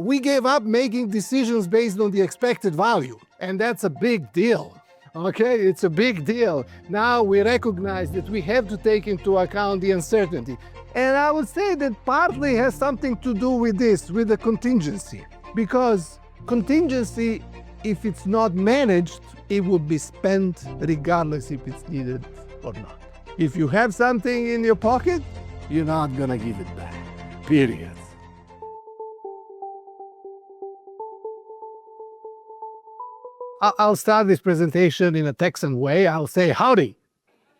We gave up making decisions based on the expected value, and that's a big deal. Okay, it's a big deal. Now we recognize that we have to take into account the uncertainty. And I would say that partly has something to do with this, with the contingency. Because contingency, if it's not managed, it will be spent regardless if it's needed or not. If you have something in your pocket, you're not gonna give it back, period. I'll start this presentation in a Texan way. I'll say howdy.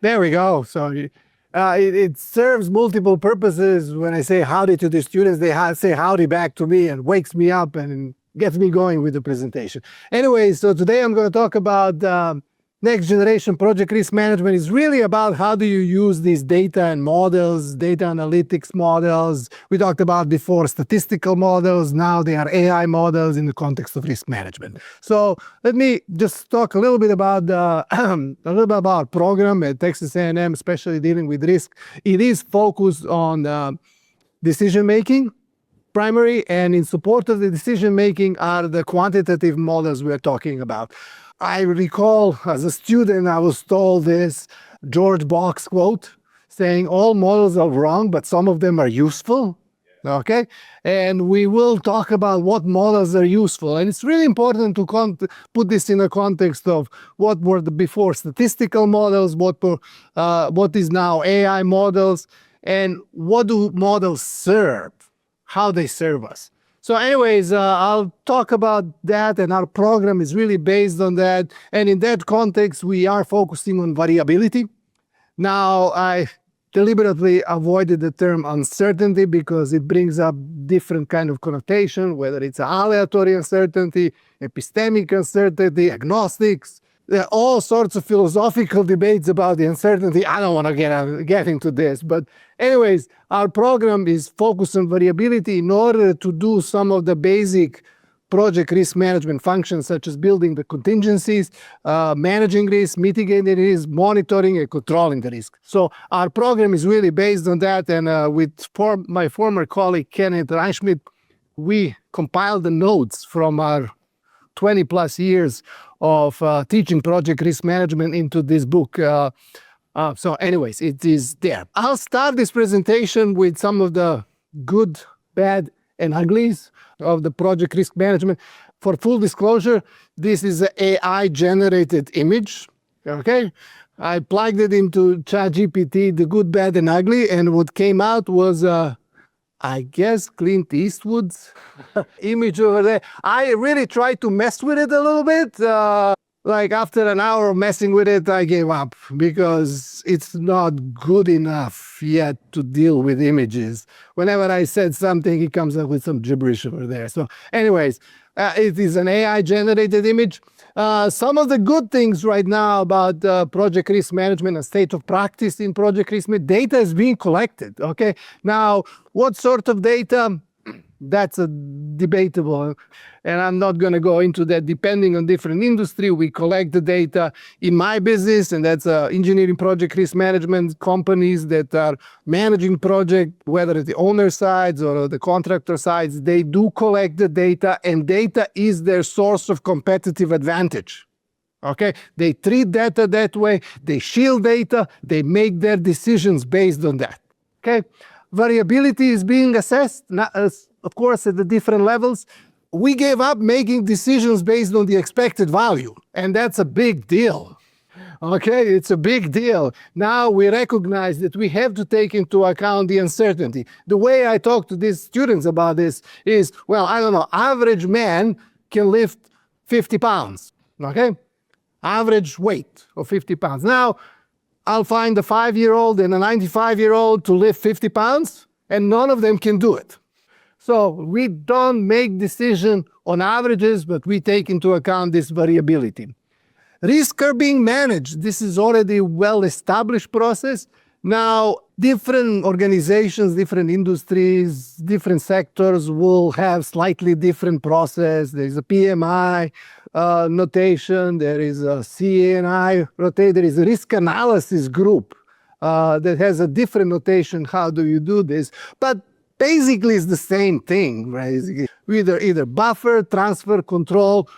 There we go. So it serves multiple purposes. When I say howdy to the students, they say howdy back to me and wakes me up and gets me going with the presentation. Anyway, so today I'm going to talk about next generation project risk management. Is really about how do you use these data and models, data analytics models. We talked about before statistical models. Now they are AI models in the context of risk management. So let me just talk a little bit about our program at Texas A&M, especially dealing with risk. It is focused on decision making. Primary, and in support of the decision making are the quantitative models we're talking about. I recall as a student, I was told this George Box quote saying all models are wrong, but some of them are useful. Okay, and we will talk about what models are useful, and it's really important to put this in a context of what were the before statistical models, what is now AI models, and what do models serve, how they serve us. So anyways, I'll talk about that, and our program is really based on that. And in that context, we are focusing on variability. Now, I deliberately avoided the term uncertainty because it brings up different kind of connotation, whether it's aleatory uncertainty, epistemic uncertainty, agnostics. There are all sorts of philosophical debates about the uncertainty. I don't want to get into this, but anyways, our program is focused on variability in order to do some of the basic project risk management functions, such as building the contingencies, managing risk, mitigating risk, monitoring and controlling the risk. So our program is really based on that, and with my former colleague Kenneth Reinschmidt, we compiled the notes from our 20 plus years of teaching project risk management into this book. So anyways, it is there. I'll start this presentation with some of the good, bad, and uglies of the project risk management. For full disclosure, this is an AI-generated image, okay? I plugged it into ChatGPT, the good, bad, and ugly, and what came out was I guess Clint Eastwood's image over there. I really tried to mess with it a little bit. Like after an hour of messing with it, I gave up because it's not good enough yet to deal with images. Whenever I said something, he comes up with some gibberish over there. So anyways, it is an AI-generated image. Some of the good things right now about project risk management and state of practice in project risk management, data is being collected, okay? Now, what sort of data? That's a debatable, and I'm not going to go into that. Depending on different industry, we collect the data. In my business, and that's engineering project risk management companies that are managing project, whether it's the owner sides or the contractor sides, they do collect the data, and data is their source of competitive advantage. Okay, they treat data that way, they shield data, they make their decisions based on that. Okay, variability is being assessed, of course, at the different levels. We gave up making decisions based on the expected value, and that's a big deal. Okay, it's a big deal. Now we recognize that we have to take into account the uncertainty. The way I talk to these students about this is, well, I don't know, average man can lift 50 pounds, okay? Average weight of 50 pounds. Now, I'll find a 5-year-old and a 95-year-old to lift 50 pounds, and none of them can do it. So we don't make decisions on averages, but we take into account this variability. Risks are being managed. This is already a well-established process. Now, different organizations, different industries, different sectors will have slightly different process. There is a PMI notation, there is a CNI notation, there is a risk analysis group that has a different notation. How do you do this? But basically it's the same thing, right? We either buffer, transfer, control,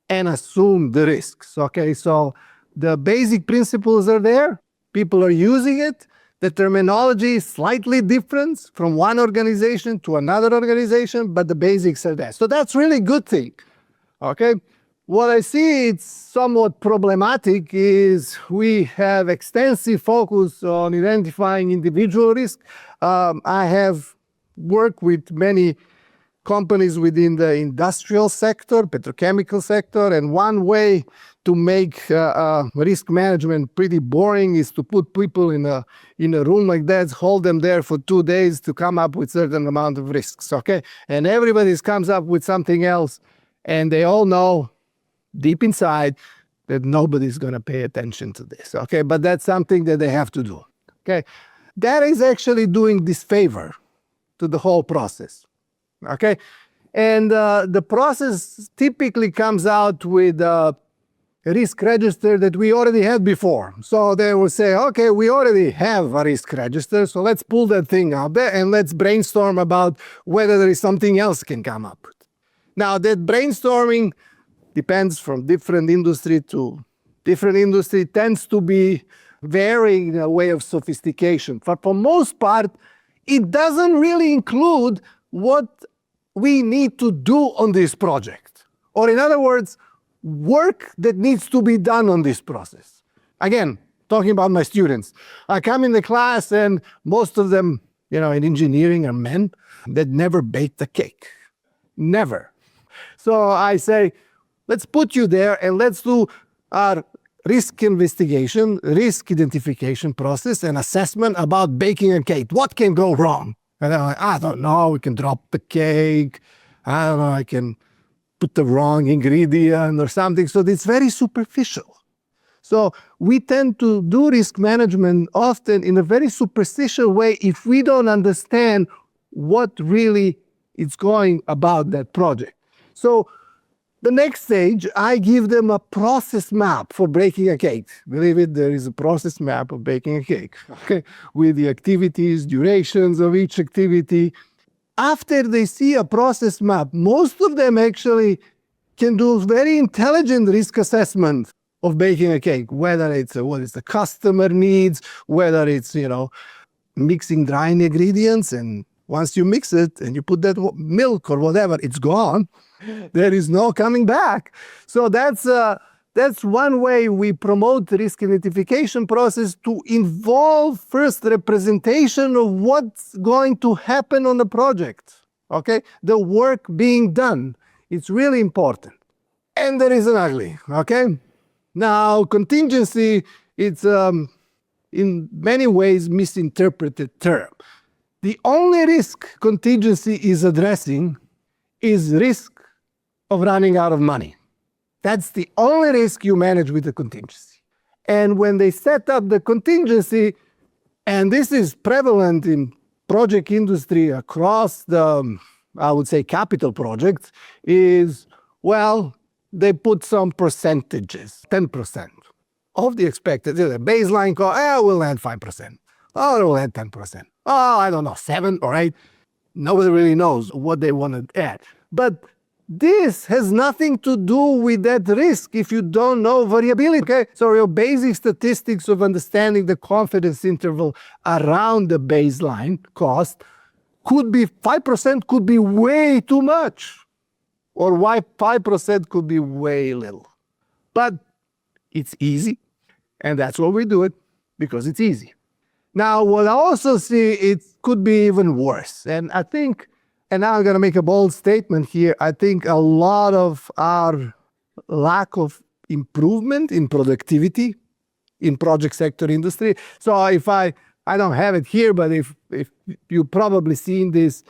and assume the risks, okay? So the basic principles are there. People are using it. The terminology is slightly different from one organization to another organization, but the basics are there. So that's really good thing, okay? What I see it's somewhat problematic is we have extensive focus on identifying individual risk. I have worked with many companies within the industrial sector, petrochemical sector, and one way to make risk management pretty boring is to put people in a room like that, hold them there for 2 days to come up with certain amount of risks, okay? And everybody comes up with something else, and they all know deep inside that nobody's going to pay attention to this, okay? But that's something that they have to do, okay? That is actually doing disfavor to the whole process, okay? And the process typically comes out with a risk register that we already had before. So they will say, okay, we already have a risk register, so let's pull that thing out there and let's brainstorm about whether there is something else can come up with. Now, that brainstorming depends from different industry to different industry, tends to be varying in a way of sophistication. But for most part, it doesn't really include what we need to do on this project. Or in other words, work that needs to be done on this process. Again, talking about my students. I come in the class and most of them, in engineering are men that never baked a cake. Never. So I say, let's put you there and let's do our risk investigation, risk identification process and assessment about baking a cake. What can go wrong? And I'm like, I don't know, we can drop the cake. I don't know, I can put the wrong ingredient or something. So it's very superficial. So we tend to do risk management often in a very superficial way if we don't understand what really is going about that project. So the next stage, I give them a process map for baking a cake. Believe it, there is a process map of baking a cake, okay, with the activities, durations of each activity. After they see a process map, most of them actually can do very intelligent risk assessment of baking a cake, whether it's what is the customer needs, whether it's, mixing drying ingredients, and once you mix it and you put that milk or whatever, it's gone. There is no coming back. So that's one way we promote the risk identification process to involve first representation of what's going to happen on the project, okay? The work being done. It's really important. And there is an ugly, okay? Now, contingency, it's in many ways misinterpreted term. The only risk contingency is addressing is risk of running out of money. That's the only risk you manage with the contingency. And when they set up the contingency, and this is prevalent in project industry across the, I would say, capital projects, is, well, they put some percentages, 10% of the expected, the baseline cost, we'll add 5%. Oh, we'll add 10%. Oh, I don't know, 7 or 8. Nobody really knows what they want to add. But this has nothing to do with that risk if you don't know variability, okay? So your basic statistics of understanding the confidence interval around the baseline cost could be 5%, could be way too much. Or why 5% could be way little. But it's easy, and that's why we do it, because it's easy. Now, what I also see, it could be even worse. And I think, and now I'm going to make a bold statement here, I think a lot of our lack of improvement in productivity in project sector industry. So if I don't have it here, but if you've probably seen this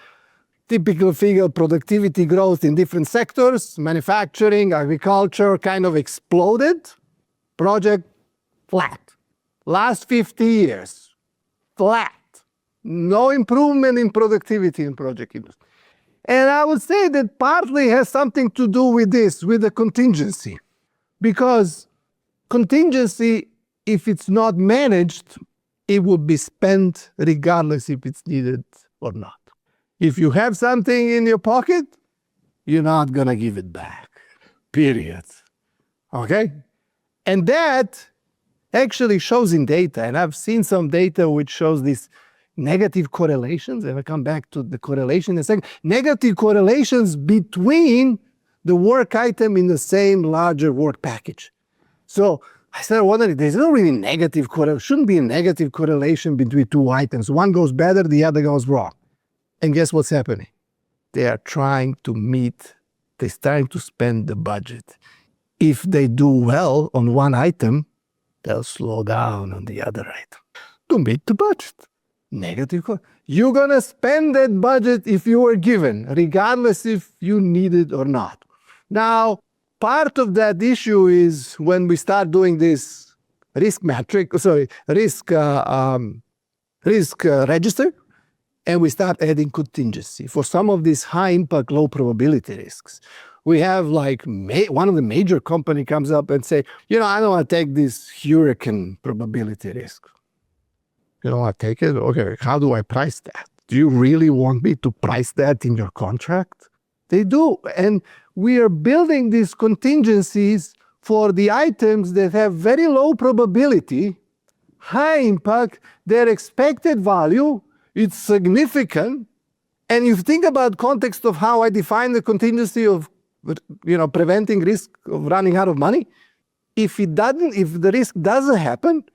typical figure of productivity growth in different sectors, manufacturing, agriculture, kind of exploded. Project flat. Last 50 years, flat. No improvement in productivity in project industry. And I would say that partly has something to do with this, with the contingency. Because contingency, if it's not managed, it will be spent regardless if it's needed or not. If you have something in your pocket, you're not going to give it back, period. Okay? And that actually shows in data. And I've seen some data which shows these negative correlations. And I'll come back to the correlation in a second. Negative correlations between the work item in the same larger work package. So I started wondering, there's no really negative correlation, shouldn't be a negative correlation between two items. One goes better, the other goes wrong. And guess what's happening? They are trying they're trying to spend the budget. If they do well on one item, they'll slow down on the other item to meet the budget. Negative. You're going to spend that budget if you were given, regardless if you need it or not. Now, part of that issue is when we start doing this risk register, and we start adding contingency. For some of these high impact, low probability risks, we have like one of the major company comes up and say, I don't want to take this hurricane probability risk. You don't want to take it? Okay, how do I price that? Do you really want me to price that in your contract? They do. And we are building these contingencies for the items that have very low probability, high impact, their expected value, it's significant. And if you think about context of how I define the contingency of preventing risk of running out of money, if the risk doesn't happen,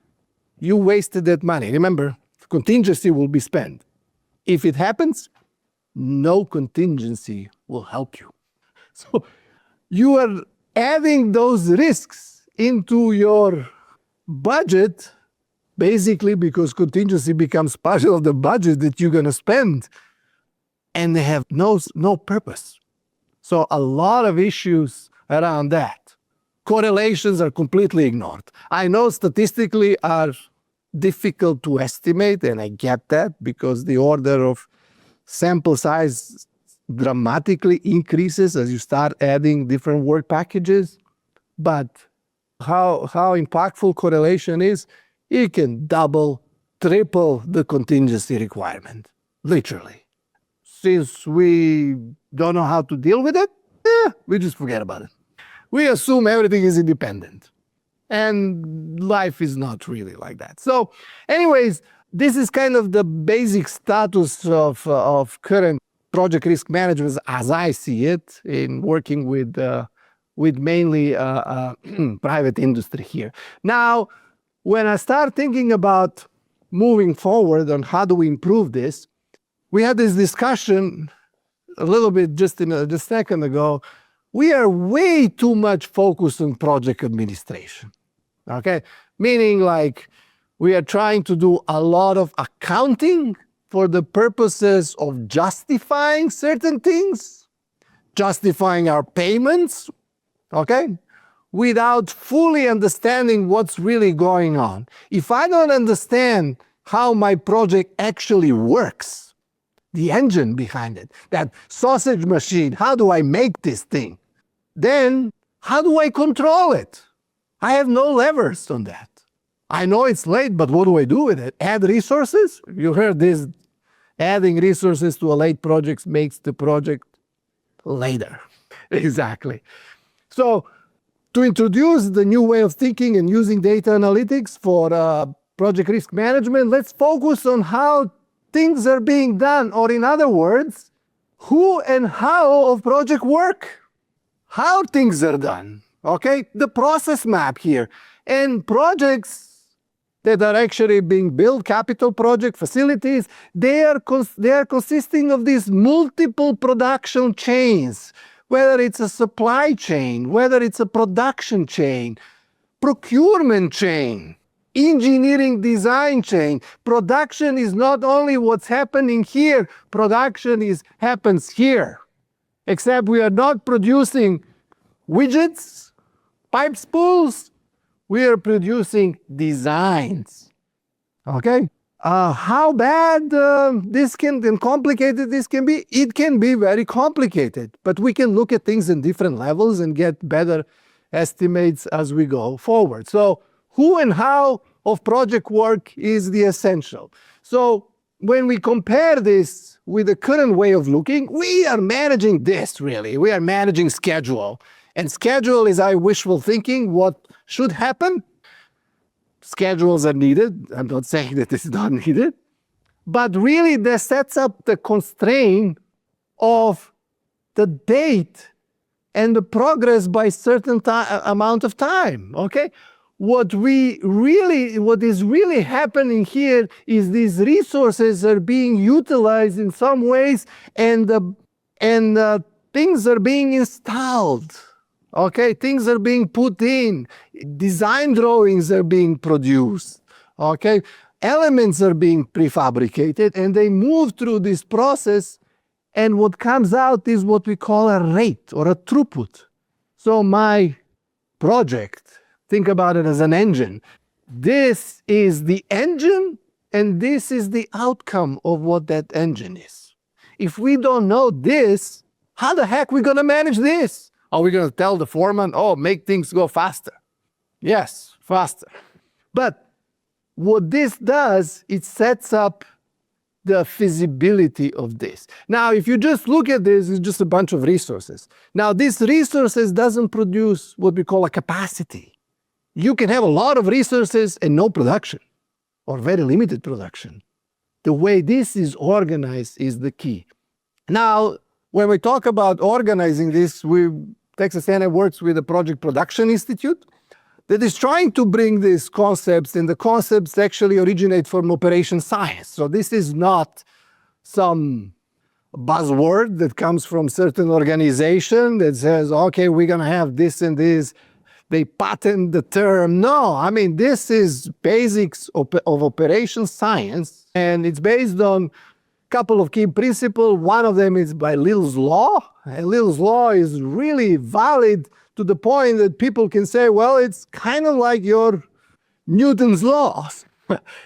you wasted that money. Remember, contingency will be spent. If it happens, no contingency will help you. So you are adding those risks into your budget, basically because contingency becomes part of the budget that you're going to spend, and they have no purpose. So a lot of issues around that. Correlations are completely ignored. I know statistically are difficult to estimate, and I get that because the order of sample size dramatically increases as you start adding different work packages. But how impactful correlation is, it can double, triple the contingency requirement, literally. Since we don't know how to deal with it, we just forget about it. We assume everything is independent. And life is not really like that. So anyways, this is kind of the basic status of current project risk management as I see it in working with mainly private industry here. Now, when I start thinking about moving forward on how do we improve this, we had this discussion a little bit just a second ago. We are way too much focused on project administration. Okay, meaning like we are trying to do a lot of accounting for the purposes of justifying certain things, justifying our payments, okay, without fully understanding what's really going on. If I don't understand how my project actually works, the engine behind it, that sausage machine, how do I make this thing? Then how do I control it? I have no levers on that. I know it's late, but what do I do with it? Add resources? You heard this. Adding resources to a late project makes the project later. Exactly. So to introduce the new way of thinking and using data analytics for project risk management, let's focus on how things are being done, or in other words, who and how of project work. How things are done. Okay, the process map here. And projects that are actually being built, capital project facilities, they are consisting of these multiple production chains, whether it's a supply chain, whether it's a production chain, procurement chain, engineering design chain. Production is not only what's happening here, production happens here. Except we are not producing widgets, pipe spools, we are producing designs. Okay? How bad this and complicated this can be? It can be very complicated, but we can look at things in different levels and get better estimates as we go forward. So who and how of project work is the essential. So when we compare this with the current way of looking, we are managing this really. We are managing schedule. And schedule is our wishful thinking, what should happen. Schedules are needed. I'm not saying that this is not needed. But really, that sets up the constraint of the date and the progress by certain amount of time, okay? What is really happening here is these resources are being utilized in some ways, and things are being installed, okay? Things are being put in, design drawings are being produced, okay? Elements are being prefabricated, and they move through this process, and what comes out is what we call a rate or a throughput. So my project, think about it as an engine. This is the engine, and this is the outcome of what that engine is. If we don't know this, how the heck are we going to manage this? Are we going to tell the foreman, oh, make things go faster? Yes, faster. But what this does, it sets up the feasibility of this. Now, if you just look at this, it's just a bunch of resources. Now, these resources doesn't produce what we call a capacity. You can have a lot of resources and no production, or very limited production. The way this is organized is the key. Now, when we talk about organizing this, Texas A&M works with the Project Production Institute that is trying to bring these concepts, and the concepts actually originate from operation science. So this is not some buzzword that comes from certain organization that says, okay, we're going to have this and this. They patent the term. No, I mean, this is basics of operation science, and it's based on a couple of key principles. One of them is by Little's Law. And Little's Law is really valid to the point that people can say, well, it's kind of like your Newton's laws.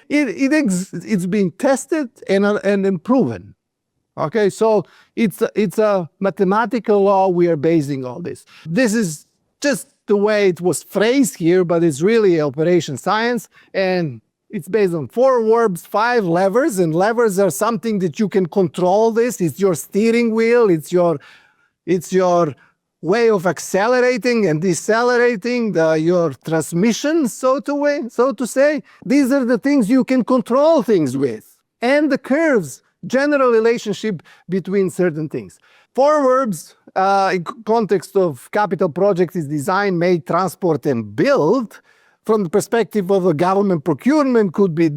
It's being tested and proven. Okay, so it's a mathematical law we are basing all this. This is just the way it was phrased here, but it's really operation science, and it's based on 4 verbs, 5 levers, and levers are something that you can control this. It's your steering wheel, it's your way of accelerating and decelerating your transmission, so to say. These are the things you can control things with. And the curves, general relationship between certain things. 4 verbs in context of capital projects is design, make, transport, and build. From the perspective of a government procurement, could be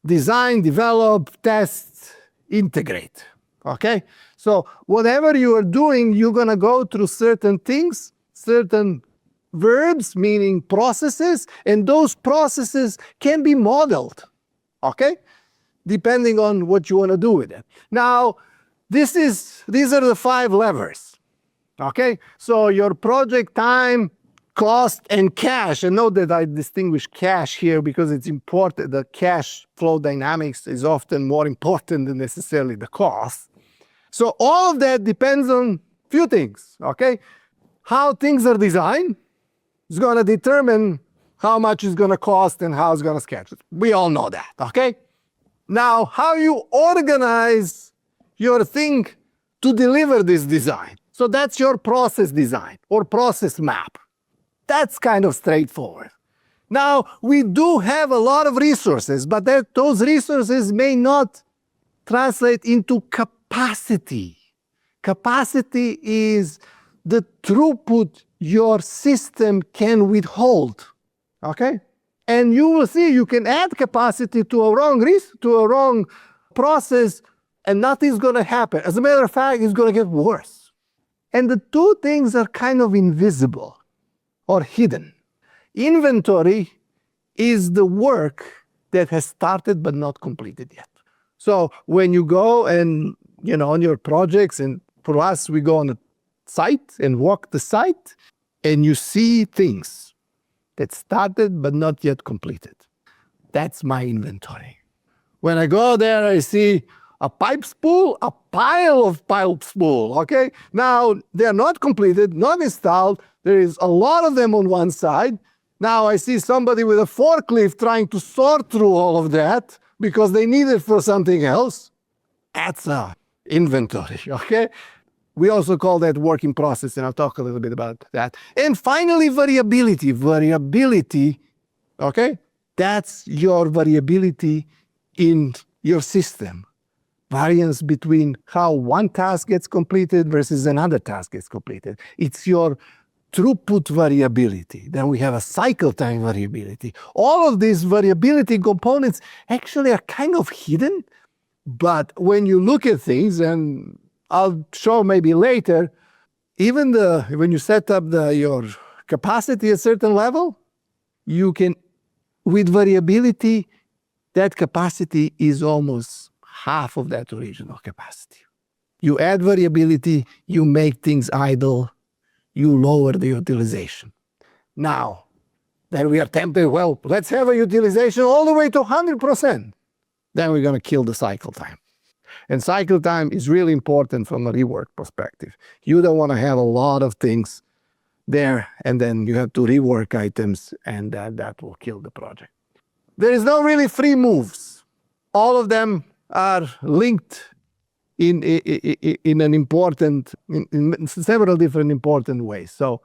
design, develop, test, integrate. Okay? So whatever you are doing, you're going to go through certain things, certain verbs, meaning processes, and those processes can be modeled, okay? Depending on what you want to do with it. Now, these are the 5 levers, okay? So your project time, cost, and cash, and note that I distinguish cash here because it's important. The cash flow dynamics is often more important than necessarily the cost. So all of that depends on a few things, okay? How things are designed is going to determine how much it's going to cost and how it's going to schedule. We all know that, okay? Now, how you organize your thing to deliver this design. So that's your process design or process map. That's kind of straightforward. Now, we do have a lot of resources, but those resources may not translate into capacity. Capacity is the throughput your system can withhold, okay? And you will see you can add capacity to a wrong process and nothing's going to happen. As a matter of fact, it's going to get worse. And the two things are kind of invisible or hidden. Inventory is the work that has started but not completed yet. So when you go and, on your projects, and for us, we go on a site and walk the site, and you see things that started but not yet completed. That's my inventory. When I go there, I see a pipe spool, a pile of pipe spool, okay? Now, they're not completed, not installed. There is a lot of them on one side. Now I see somebody with a forklift trying to sort through all of that, because they need it for something else. That's a inventory, okay? We also call that work in process, and I'll talk a little bit about that. And finally, variability. Variability, okay? That's your variability in your system. Variance between how one task gets completed versus another task gets completed. It's your throughput variability. Then we have a cycle time variability. All of these variability components actually are kind of hidden, but when you look at things, and I'll show maybe later, even when you set up your capacity at a certain level, you can, with variability, that capacity is almost half of that original capacity. You add variability, you make things idle, you lower the utilization. Now, then we are tempted, well, let's have a utilization all the way to 100%. Then we're going to kill the cycle time. And cycle time is really important from a rework perspective. You don't want to have a lot of things there, and then you have to rework items, and that will kill the project. There is no really free moves. All of them are linked in several different important ways. So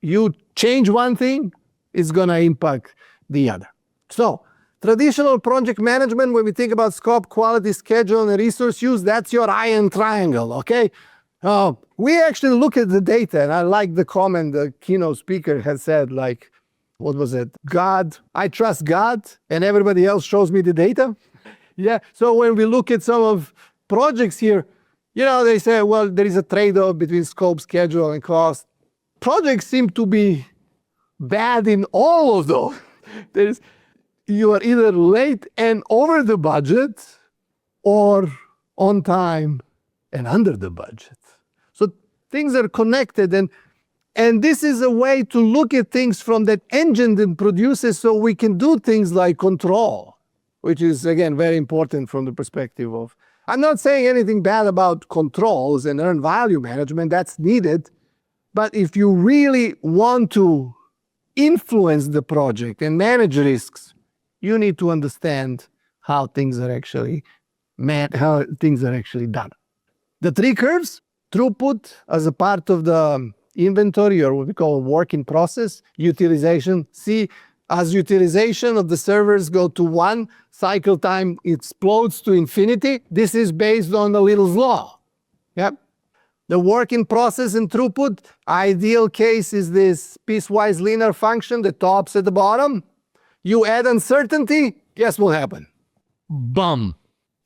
you change one thing, it's going to impact the other. So traditional project management, when we think about scope, quality, schedule, and resource use, that's your iron triangle, okay? We actually look at the data, and I like the comment the keynote speaker had said, like, what was it? I trust God, and everybody else shows me the data. Yeah, so when we look at some of projects here, they say, well, there is a trade-off between scope, schedule, and cost. Projects seem to be bad in all of those. You are either late and over the budget, or on time and under the budget. So things are connected, and this is a way to look at things from that engine that produces, so we can do things like control, which is, again, very important from the perspective of, I'm not saying anything bad about controls and earned value management, that's needed, but if you really want to influence the project and manage risks, you need to understand how things are actually done. The three curves, throughput as a part of the inventory, or what we call work in process, utilization. See, as utilization of the servers go to 1, cycle time explodes to infinity. This is based on the Little's law. Yep. The work in process and throughput, ideal case is this piecewise linear function that tops at the bottom. You add uncertainty, guess what happened? Bum.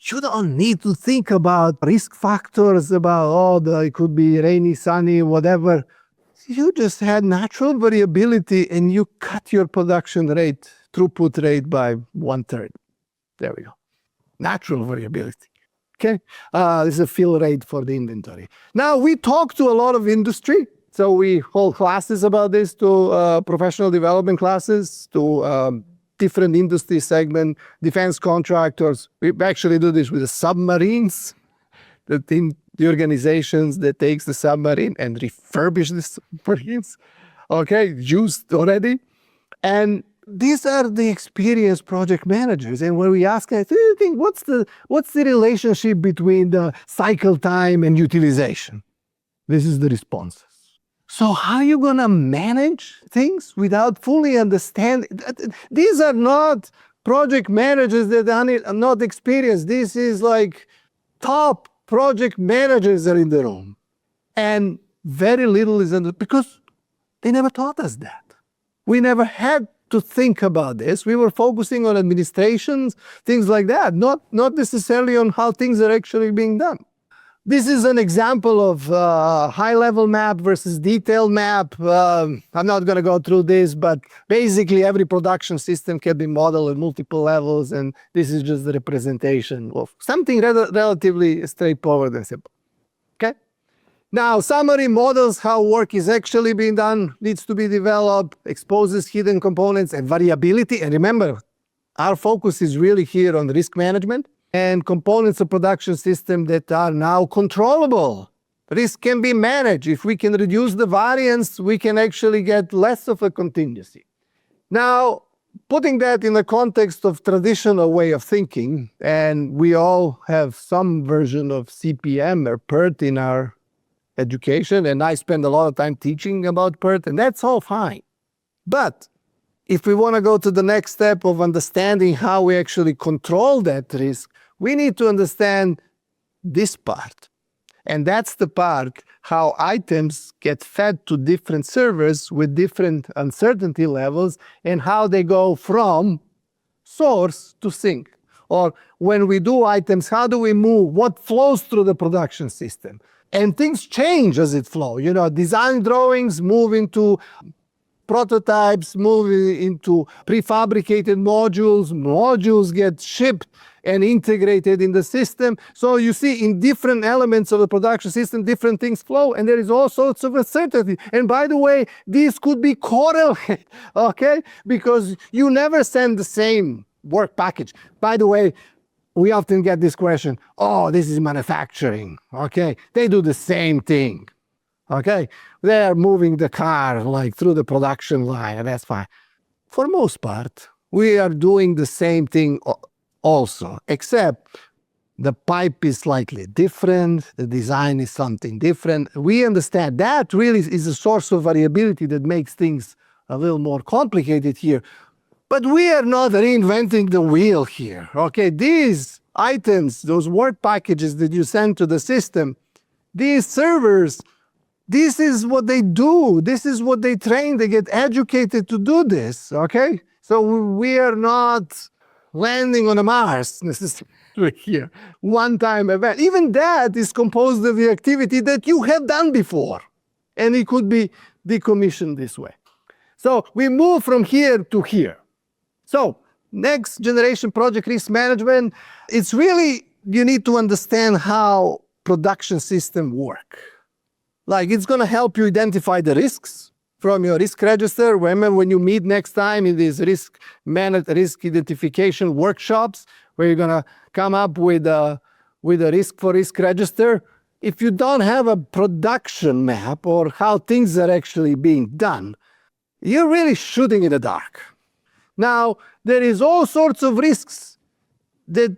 You don't need to think about risk factors, about, it could be rainy, sunny, whatever. You just had natural variability, and you cut your production rate, throughput rate by 1/3. There we go. Natural variability. Okay? This is a fill rate for the inventory. Now, we talk to a lot of industry. So we hold classes about this, to professional development classes, to different industry segment, defense contractors. We actually do this with the submarines, the organizations that takes the submarine and refurbish the submarines, okay, used already. And these are the experienced project managers. And when we ask, do you think what's the relationship between the cycle time and utilization? This is the responses. So how are you going to manage things without fully understanding? These are not project managers that are not experienced. This is like top project managers are in the room. And very little is understood because they never taught us that. We never had to think about this. We were focusing on administrations, things like that, not necessarily on how things are actually being done. This is an example of high-level map versus detailed map. I'm not going to go through this, but basically every production system can be modeled at multiple levels, and this is just the representation of something relatively straightforward and simple. Okay? Now, summary models how work is actually being done, needs to be developed, exposes hidden components and variability. And remember, our focus is really here on risk management and components of production system that are now controllable. Risk can be managed. If we can reduce the variance, we can actually get less of a contingency. Now, putting that in the context of traditional way of thinking, and we all have some version of CPM or PERT in our education, and I spend a lot of time teaching about PERT, and that's all fine. But if we want to go to the next step of understanding how we actually control that risk, we need to understand this part. And that's the part how items get fed to different servers with different uncertainty levels and how they go from source to sink. Or when we do items, how do we move? What flows through the production system? And things change as it flows. Design drawings move into prototypes, move into prefabricated modules. Modules get shipped and integrated in the system. So you see in different elements of the production system, different things flow, and there is all sorts of uncertainty. And by the way, these could be correlated, okay? Because you never send the same work package. By the way, we often get this question, oh, this is manufacturing, okay? They do the same thing, okay? They are moving the car like through the production line, and that's fine. For most part, we are doing the same thing also, except the pipe is slightly different, the design is something different. We understand that really is a source of variability that makes things a little more complicated here. But we are not reinventing the wheel here, okay? These items, those work packages that you send to the system, these servers, this is what they do. This is what they train. They get educated to do this, okay? So we are not landing on a Mars necessarily here. One-time event. Even that is composed of the activity that you have done before. And it could be decommissioned this way. So we move from here to here. So next generation project risk management, it's really, you need to understand how production systems work. Like it's going to help you identify the risks from your risk register. Remember when you meet next time in these risk identification workshops, where you're going to come up with a risk for risk register. If you don't have a production map or how things are actually being done, you're really shooting in the dark. Now, there is all sorts of risks that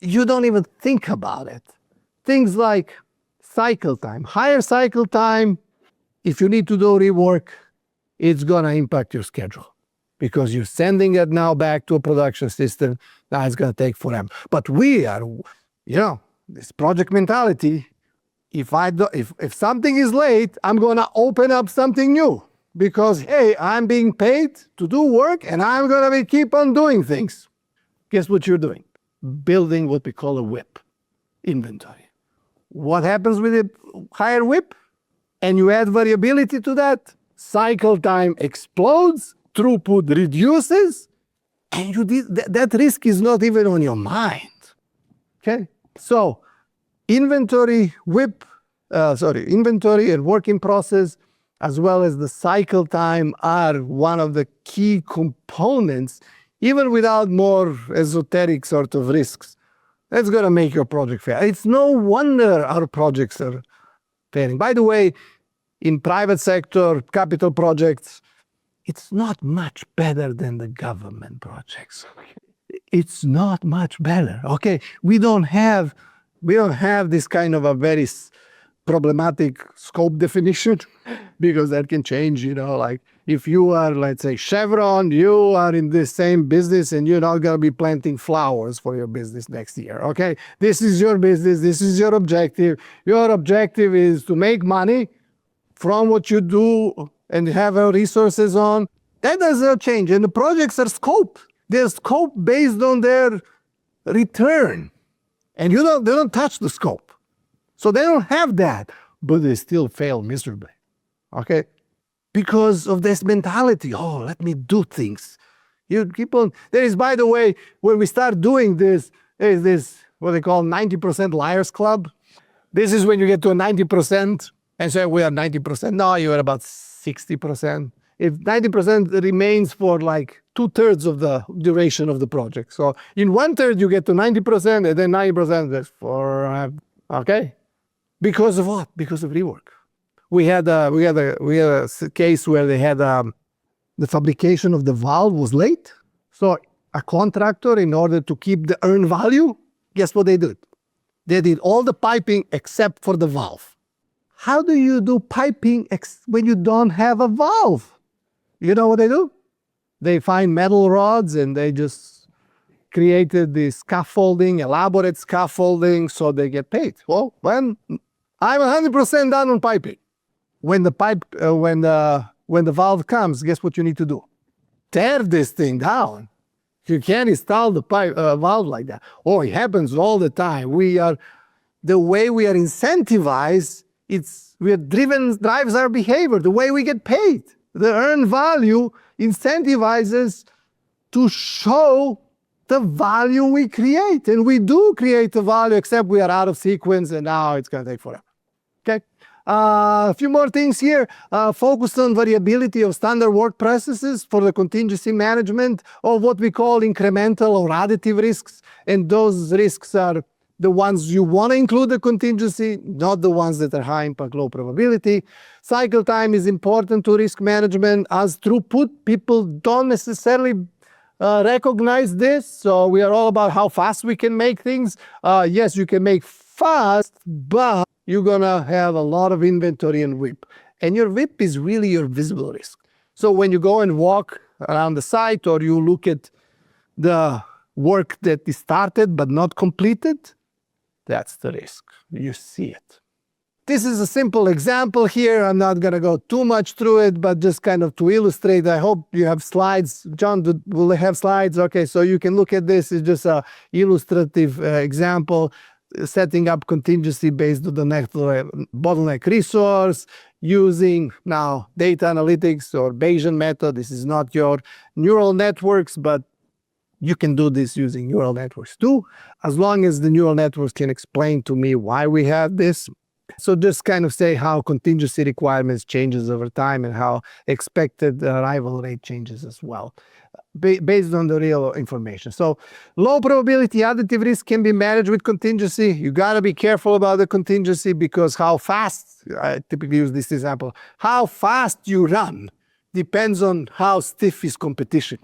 you don't even think about it. Things like cycle time. Higher cycle time, if you need to do rework, it's going to impact your schedule because you're sending it now back to a production system. Now it's going to take forever. But we are, this project mentality, if something is late, I'm going to open up something new. Because, hey, I'm being paid to do work and I'm going to keep on doing things. Guess what you're doing? Building what we call a WIP, inventory. What happens with a higher WIP? And you add variability to that, cycle time explodes, throughput reduces, and that risk is not even on your mind. Okay? So, inventory and work in process, as well as the cycle time, are one of the key components, even without more esoteric sort of risks. That's going to make your project fail. It's no wonder our projects are failing. By the way, in private sector, capital projects, it's not much better than the government projects. It's not much better, okay? We don't have this kind of a very problematic scope definition, because that can change, like if you are, let's say, Chevron, you are in this same business and you're not going to be planting flowers for your business next year, okay? This is your business, this is your objective. Your objective is to make money from what you do and have resources on. That does not change. And the projects are scoped. They're scoped based on their return. And they don't touch the scope. So they don't have that, but they still fail miserably, okay? Because of this mentality, oh, let me do things. You keep on, there is, by the way, when we start doing this, there is this, what they call 90% liars club. This is when you get to a 90% and say, we are 90%. No, you are about 60%. If 90% remains for like 2/3 of the duration of the project. So in 1/3, you get to 90%, and then 90% is for, okay? Because of what? Because of rework. We had a case where they had the fabrication of the valve was late, So a contractor, in order to keep the earned value, guess what they did? They did all the piping except for the valve. How do you do piping when you don't have a valve? You know what they do? They find metal rods and they just created this scaffolding, elaborate scaffolding, so they get paid. Well, when I'm 100% done on piping, when the valve comes, guess what you need to do? Tear this thing down. You can't install the valve like that. Oh, it happens all the time. The way we are incentivized, drives our behavior, the way we get paid. The earned value incentivizes to show the value we create. And we do create the value, except we are out of sequence and now it's going to take forever. Okay? A few more things here. Focus on variability of standard work processes for the contingency management of what we call incremental or additive risks. And those risks are the ones you want to include the contingency, not the ones that are high impact, low probability. Cycle time is important to risk management. As throughput, people don't necessarily recognize this. So we are all about how fast we can make things. Yes, you can make fast, but you're going to have a lot of inventory and WIP. And your WIP is really your visible risk. So when you go and walk around the site or you look at the work that is started but not completed, that's the risk. You see it. This is a simple example here. I'm not going to go too much through it, but just kind of to illustrate. I hope you have slides. John, will they have slides? Okay, so you can look at this. It's just an illustrative example, setting up contingency based on the bottleneck resource, using now data analytics or Bayesian method. This is not your neural networks, but you can do this using neural networks too, as long as the neural networks can explain to me why we have this. So just kind of say how contingency requirements changes over time and how expected arrival rate changes as well, based on the real information. So low probability additive risk can be managed with contingency. You got to be careful about the contingency because how fast, I typically use this example, how fast you run depends on how stiff is competition.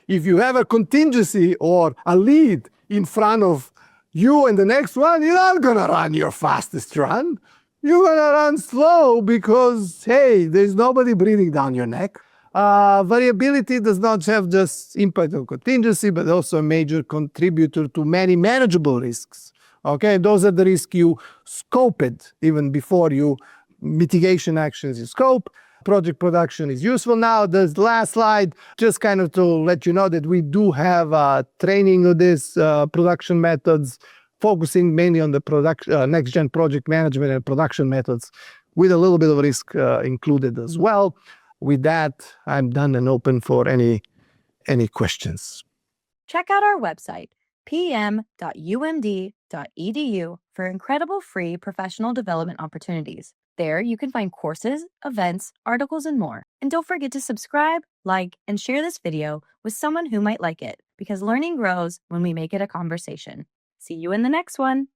If you have a contingency or a lead in front of you and the next one, you're not going to run your fastest run. You're going to run slow because, hey, there's nobody breathing down your neck. Variability does not have just impact on contingency, but also a major contributor to many manageable risks. Okay, those are the risks you scoped even before you mitigation actions you scope. Project production is useful. Now, the last slide, just kind of to let you know that we do have training of this production methods, focusing mainly on the next-gen project management and production methods, with a little bit of risk included as well. With that, I'm done and open for any questions. Check out our website, pm.umd.edu, for incredible free professional development opportunities. There, you can find courses, events, articles, and more. And don't forget to subscribe, like, and share this video with someone who might like it, because learning grows when we make it a conversation. See you in the next one.